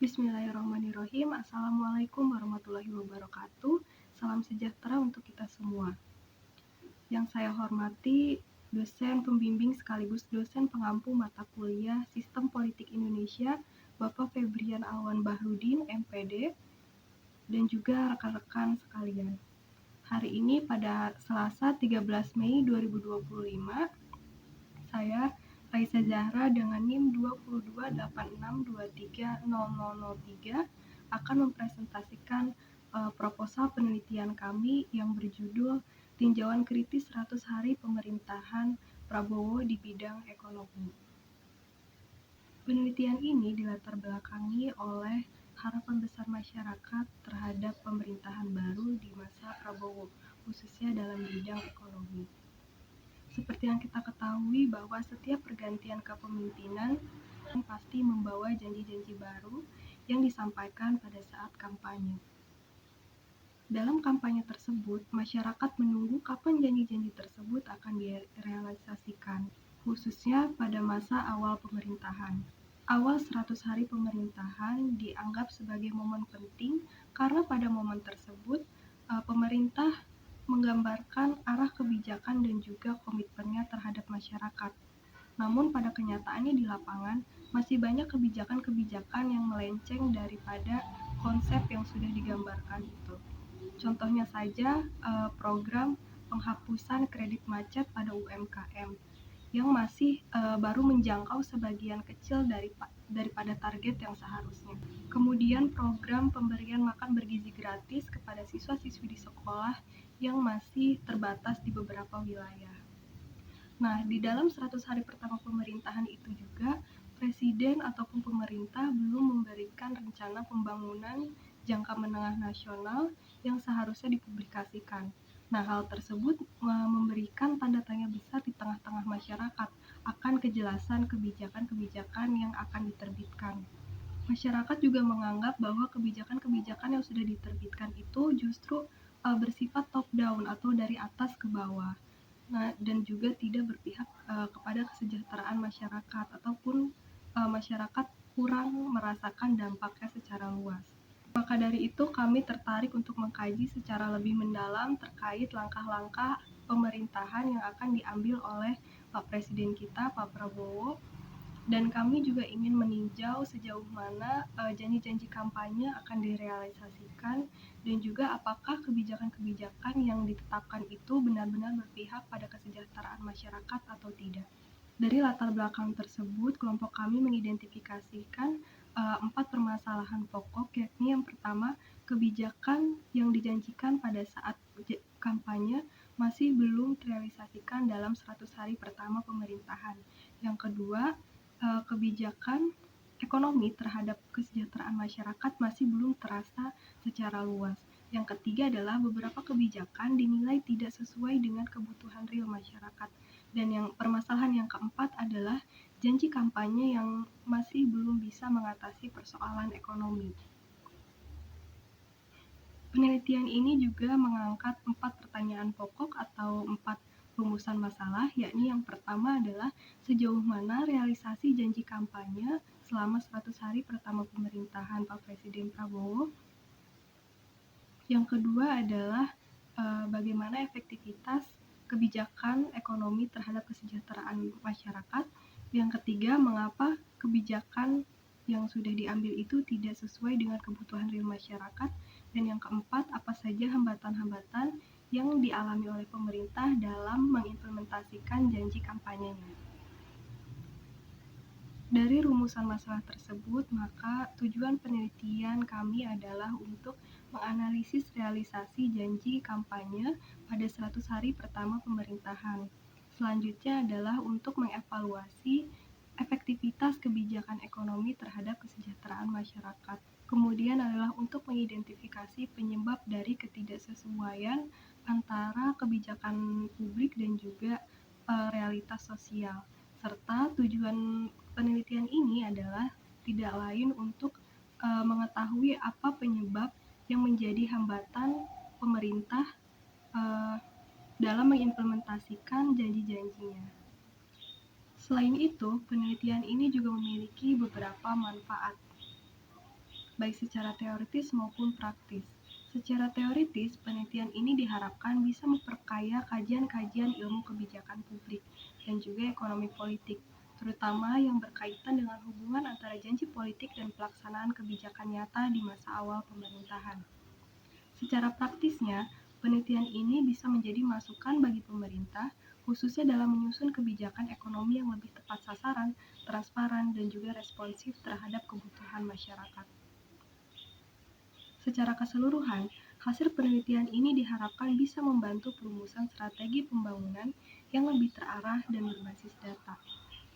Bismillahirrahmanirrahim. Assalamualaikum warahmatullahi wabarakatuh. Salam sejahtera untuk kita semua. Yang saya hormati dosen pembimbing sekaligus dosen pengampu mata kuliah Sistem Politik Indonesia, Bapak Febrian Alwan Bahrudin, MPD, dan juga rekan-rekan sekalian. Hari ini pada Selasa 13 Mei 2025, saya Raisa Zahra dengan NIM 2286230003 akan mempresentasikan proposal penelitian kami yang berjudul Tinjauan Kritis 100 Hari Pemerintahan Prabowo di Bidang Ekonomi. Penelitian ini dilatar belakangi oleh harapan besar masyarakat terhadap pemerintahan baru di masa Prabowo, khususnya dalam bidang ekonomi. Seperti yang kita ketahui bahwa setiap pergantian kepemimpinan pasti membawa janji-janji baru yang disampaikan pada saat kampanye. Dalam kampanye tersebut, masyarakat menunggu kapan janji-janji tersebut akan direalisasikan, khususnya pada masa awal pemerintahan. Awal 100 hari pemerintahan dianggap sebagai momen penting karena pada momen tersebut pemerintah menggambarkan arah kebijakan dan juga komitmennya terhadap masyarakat. Namun pada kenyataannya di lapangan masih banyak kebijakan-kebijakan yang melenceng daripada konsep yang sudah digambarkan itu. Contohnya saja program penghapusan kredit macet pada UMKM yang masih baru menjangkau sebagian kecil daripada target yang seharusnya. Kemudian program pemberian makan bergizi gratis kepada siswa-siswi di sekolah yang masih terbatas di beberapa wilayah. Nah, di dalam 100 hari pertama pemerintahan itu juga, Presiden ataupun pemerintah belum memberikan rencana pembangunan jangka menengah nasional yang seharusnya dipublikasikan. Nah, hal tersebut memberikan tanda tanya besar di tengah-tengah masyarakat akan kejelasan kebijakan-kebijakan yang akan diterbitkan. Masyarakat juga menganggap bahwa kebijakan-kebijakan yang sudah diterbitkan itu justru bersifat top down atau dari atas ke bawah. Nah, dan juga tidak berpihak kepada kesejahteraan masyarakat ataupun masyarakat kurang merasakan dampaknya secara luas. Maka dari itu kami tertarik untuk mengkaji secara lebih mendalam terkait langkah-langkah pemerintahan yang akan diambil oleh Pak Presiden kita, Pak Prabowo, dan kami juga ingin meninjau sejauh mana janji-janji kampanye akan direalisasikan dan juga apakah kebijakan-kebijakan yang ditetapkan itu benar-benar berpihak pada kesejahteraan masyarakat atau tidak. Dari latar belakang tersebut, kelompok kami mengidentifikasikan 4 permasalahan pokok, yakni yang pertama, kebijakan yang dijanjikan pada saat kampanye masih belum terrealisasikan dalam 100 hari pertama pemerintahan. Yang kedua, kebijakan ekonomi terhadap kesejahteraan masyarakat masih belum terasa secara luas. Yang ketiga adalah beberapa kebijakan dinilai tidak sesuai dengan kebutuhan real masyarakat. Dan yang permasalahan yang keempat adalah janji kampanye yang masih belum bisa mengatasi persoalan ekonomi. Penelitian ini juga mengangkat 4 pertanyaan pokok atau 4 rumusan masalah, yakni yang pertama adalah sejauh mana realisasi janji kampanye selama 100 hari pertama pemerintahan Pak Presiden Prabowo. Yang kedua adalah bagaimana efektivitas kebijakan ekonomi terhadap kesejahteraan masyarakat. Yang ketiga, mengapa kebijakan yang sudah diambil itu tidak sesuai dengan kebutuhan real masyarakat. Dan yang keempat, apa saja hambatan-hambatan yang dialami oleh pemerintah dalam mengimplementasikan janji kampanyenya. Dari rumusan masalah tersebut, maka tujuan penelitian kami adalah untuk menganalisis realisasi janji kampanye pada 100 hari pertama pemerintahan. Selanjutnya adalah untuk mengevaluasi efektivitas kebijakan ekonomi terhadap kesejahteraan masyarakat. Kemudian adalah untuk mengidentifikasi penyebab dari ketidaksesuaian antara kebijakan publik dan juga realitas sosial. Serta tujuan penelitian ini adalah tidak lain untuk mengetahui apa penyebab yang menjadi hambatan pemerintah dalam mengimplementasikan janji-janjinya. Selain itu, penelitian ini juga memiliki beberapa manfaat. baik secara teoritis maupun praktis. Secara teoritis, penelitian ini diharapkan bisa memperkaya kajian-kajian ilmu kebijakan publik dan juga ekonomi politik, terutama yang berkaitan dengan hubungan antara janji politik dan pelaksanaan kebijakan nyata di masa awal pemerintahan. Secara praktisnya, penelitian ini bisa menjadi masukan bagi pemerintah, khususnya dalam menyusun kebijakan ekonomi yang lebih tepat sasaran, transparan, dan juga responsif terhadap kebutuhan masyarakat. Secara keseluruhan, hasil penelitian ini diharapkan bisa membantu perumusan strategi pembangunan yang lebih terarah dan berbasis data,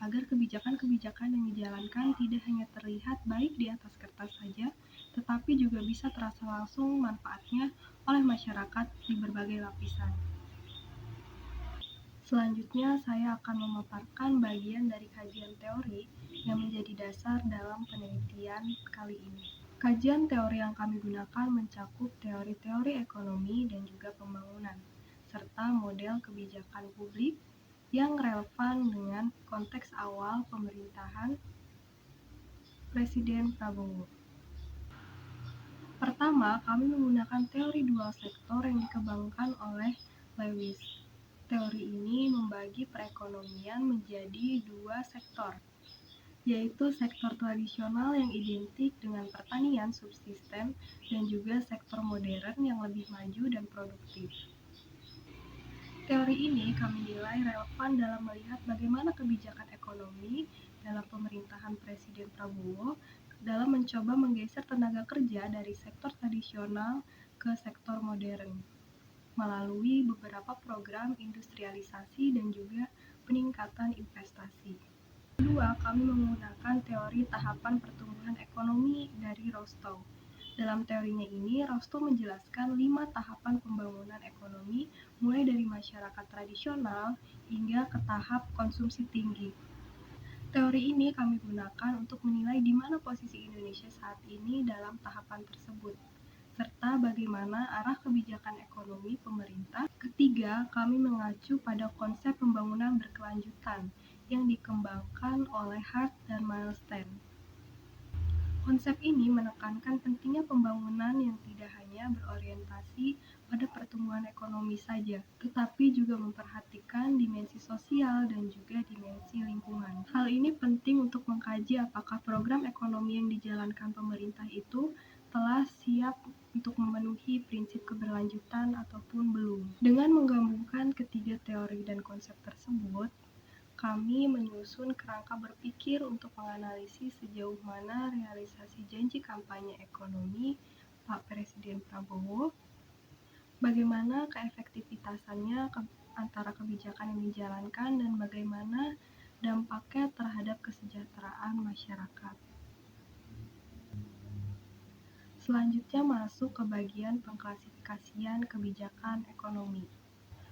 agar kebijakan-kebijakan yang dijalankan tidak hanya terlihat baik di atas kertas saja, tetapi juga bisa terasa langsung manfaatnya oleh masyarakat di berbagai lapisan. Selanjutnya, saya akan memaparkan bagian dari kajian teori yang menjadi dasar dalam penelitian kali ini. Kajian teori yang kami gunakan mencakup teori-teori ekonomi dan juga pembangunan, serta model kebijakan publik yang relevan dengan konteks awal pemerintahan Presiden Prabowo. Pertama, kami menggunakan teori dual sektor yang dikembangkan oleh Lewis. Teori ini membagi perekonomian menjadi dua sektor, yaitu sektor tradisional yang identik dengan pertanian subsisten dan juga sektor modern yang lebih maju dan produktif. Teori ini kami nilai relevan dalam melihat bagaimana kebijakan ekonomi dalam pemerintahan Presiden Prabowo dalam mencoba menggeser tenaga kerja dari sektor tradisional ke sektor modern melalui beberapa program industrialisasi dan juga peningkatan investasi. Kedua, kami menggunakan teori tahapan pertumbuhan ekonomi dari Rostow. Dalam teorinya ini, Rostow menjelaskan 5 tahapan pembangunan ekonomi mulai dari masyarakat tradisional hingga ke tahap konsumsi tinggi. Teori ini kami gunakan untuk menilai di mana posisi Indonesia saat ini dalam tahapan tersebut, serta bagaimana arah kebijakan ekonomi pemerintah. Ketiga, kami mengacu pada konsep pembangunan berkelanjutan yang dikembangkan oleh Hart dan Milstein. Konsep ini menekankan pentingnya pembangunan yang tidak hanya berorientasi pada pertumbuhan ekonomi saja, tetapi juga memperhatikan dimensi sosial dan juga dimensi lingkungan. Hal ini penting untuk mengkaji apakah program ekonomi yang dijalankan pemerintah itu telah siap untuk memenuhi prinsip keberlanjutan ataupun belum. Dengan menggabungkan ketiga teori dan konsep tersebut, kami menyusun kerangka berpikir untuk menganalisis sejauh mana realisasi janji kampanye ekonomi Pak Presiden Prabowo, bagaimana keefektivitasannya antara kebijakan yang dijalankan, dan bagaimana dampaknya terhadap kesejahteraan masyarakat. Selanjutnya masuk ke bagian pengklasifikasian kebijakan ekonomi.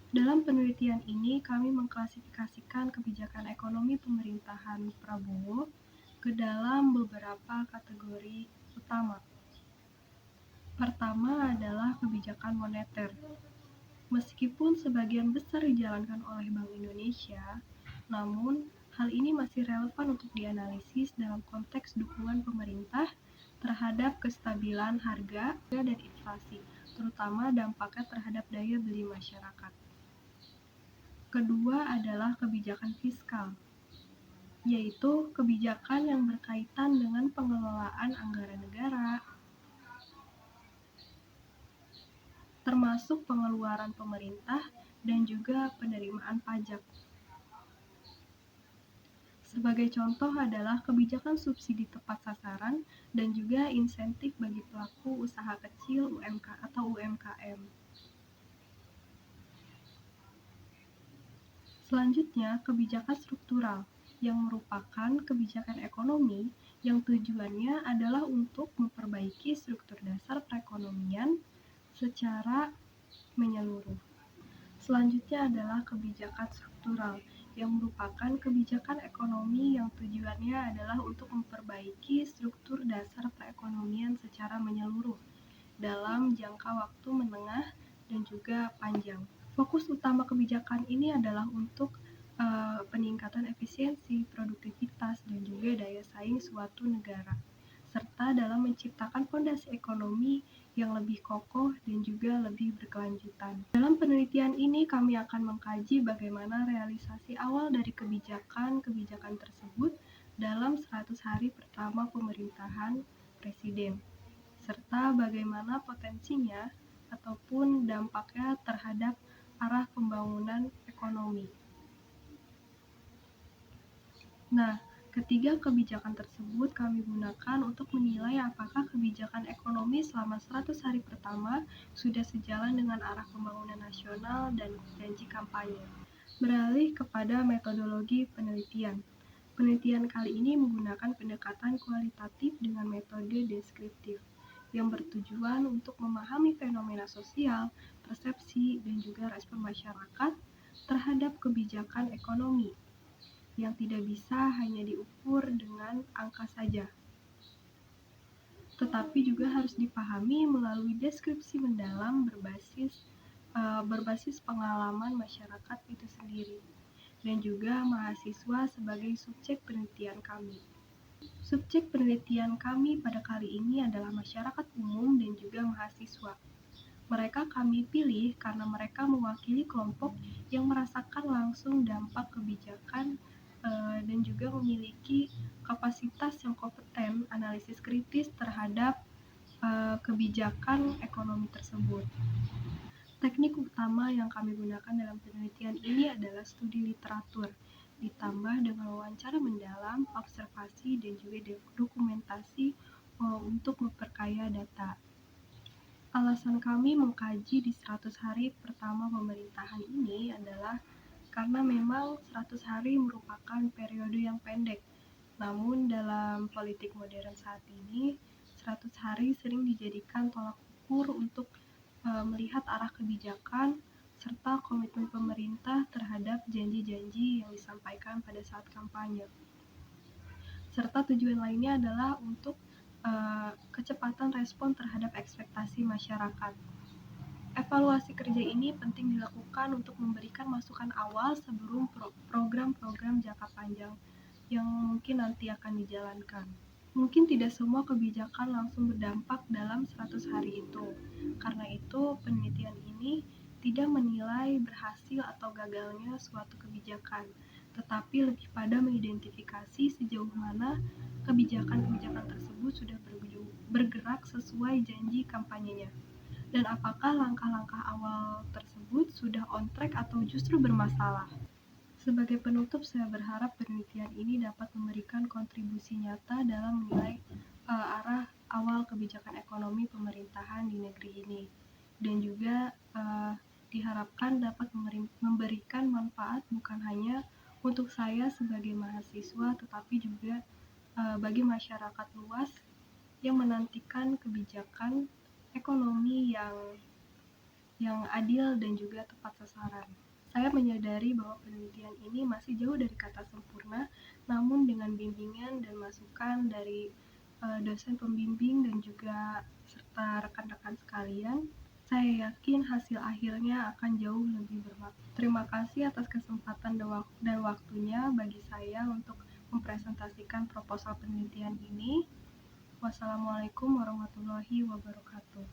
Dalam penelitian ini, kami mengklasifikasikan kebijakan ekonomi pemerintahan Prabowo ke dalam beberapa kategori utama. Pertama adalah kebijakan moneter. Meskipun sebagian besar dijalankan oleh Bank Indonesia, namun hal ini masih relevan untuk dianalisis dalam konteks dukungan pemerintah terhadap kestabilan harga dan inflasi, terutama dampaknya terhadap daya beli masyarakat. Kedua adalah kebijakan fiskal, yaitu kebijakan yang berkaitan dengan pengelolaan anggaran negara, termasuk pengeluaran pemerintah dan juga penerimaan pajak. Sebagai contoh adalah kebijakan subsidi tepat sasaran dan juga insentif bagi pelaku usaha kecil UMKM. Selanjutnya, kebijakan struktural, yang merupakan kebijakan ekonomi yang tujuannya adalah untuk memperbaiki struktur dasar perekonomian secara menyeluruh. Selanjutnya adalah kebijakan struktural, yang merupakan kebijakan ekonomi yang tujuannya adalah untuk memperbaiki struktur dasar perekonomian secara menyeluruh dalam jangka waktu menengah dan juga panjang. Fokus utama kebijakan ini adalah untuk peningkatan efisiensi, produktivitas, dan juga daya saing suatu negara, serta dalam menciptakan fondasi ekonomi yang lebih kokoh dan juga lebih berkelanjutan. Dalam penelitian ini, kami akan mengkaji bagaimana realisasi awal dari kebijakan-kebijakan tersebut dalam 100 hari pertama pemerintahan Presiden, serta bagaimana potensinya ataupun dampaknya terhadap arah pembangunan ekonomi. Nah, ketiga kebijakan tersebut kami gunakan untuk menilai apakah kebijakan ekonomi selama 100 hari pertama sudah sejalan dengan arah pembangunan nasional dan janji kampanye. Beralih kepada metodologi penelitian. Penelitian kali ini menggunakan pendekatan kualitatif dengan metode deskriptif yang bertujuan untuk memahami fenomena sosial, persepsi, dan juga respon masyarakat terhadap kebijakan ekonomi yang tidak bisa hanya diukur dengan angka saja, tetapi juga harus dipahami melalui deskripsi mendalam berbasis pengalaman masyarakat itu sendiri, dan juga mahasiswa sebagai subjek penelitian kami. Subjek penelitian kami pada kali ini adalah masyarakat umum dan juga mahasiswa. Mereka kami pilih karena mereka mewakili kelompok yang merasakan langsung dampak kebijakan dan juga memiliki kapasitas yang kompeten analisis kritis terhadap kebijakan ekonomi tersebut. Teknik utama yang kami gunakan dalam penelitian ini adalah studi literatur, ditambah dengan wawancara mendalam, observasi, dan juga dokumentasi untuk memperkaya data. Alasan kami mengkaji di 100 hari pertama pemerintahan ini adalah karena memang 100 hari merupakan periode yang pendek. Namun dalam politik modern saat ini, 100 hari sering dijadikan tolak ukur untuk melihat arah kebijakan serta komitmen pemerintah terhadap janji-janji yang disampaikan pada saat kampanye. Serta tujuan lainnya adalah untuk kecepatan respon terhadap ekspektasi masyarakat. Evaluasi kerja ini penting dilakukan untuk memberikan masukan awal sebelum program-program jangka panjang yang mungkin nanti akan dijalankan. Mungkin tidak semua kebijakan langsung berdampak dalam 100 hari itu. Karena itu, penelitian ini tidak menilai berhasil atau gagalnya suatu kebijakan, tetapi lebih pada mengidentifikasi sejauh mana kebijakan-kebijakan tersebut sudah bergerak sesuai janji kampanyenya, dan apakah langkah-langkah awal tersebut sudah on track atau justru bermasalah. Sebagai penutup, saya berharap penelitian ini dapat memberikan kontribusi nyata dalam menilai arah awal kebijakan ekonomi pemerintahan di negeri ini, dan juga diharapkan dapat memberikan manfaat bukan hanya untuk saya sebagai mahasiswa, tetapi juga bagi masyarakat luas yang menantikan kebijakan ekonomi yang adil dan juga tepat sasaran. Saya menyadari bahwa penelitian ini masih jauh dari kata sempurna, namun dengan bimbingan dan masukan dari dosen pembimbing dan juga serta rekan-rekan sekalian, saya yakin hasil akhirnya akan jauh lebih bermakna. Terima kasih atas kesempatan dan waktunya bagi saya untuk mempresentasikan proposal penelitian ini. Wassalamualaikum warahmatullahi wabarakatuh.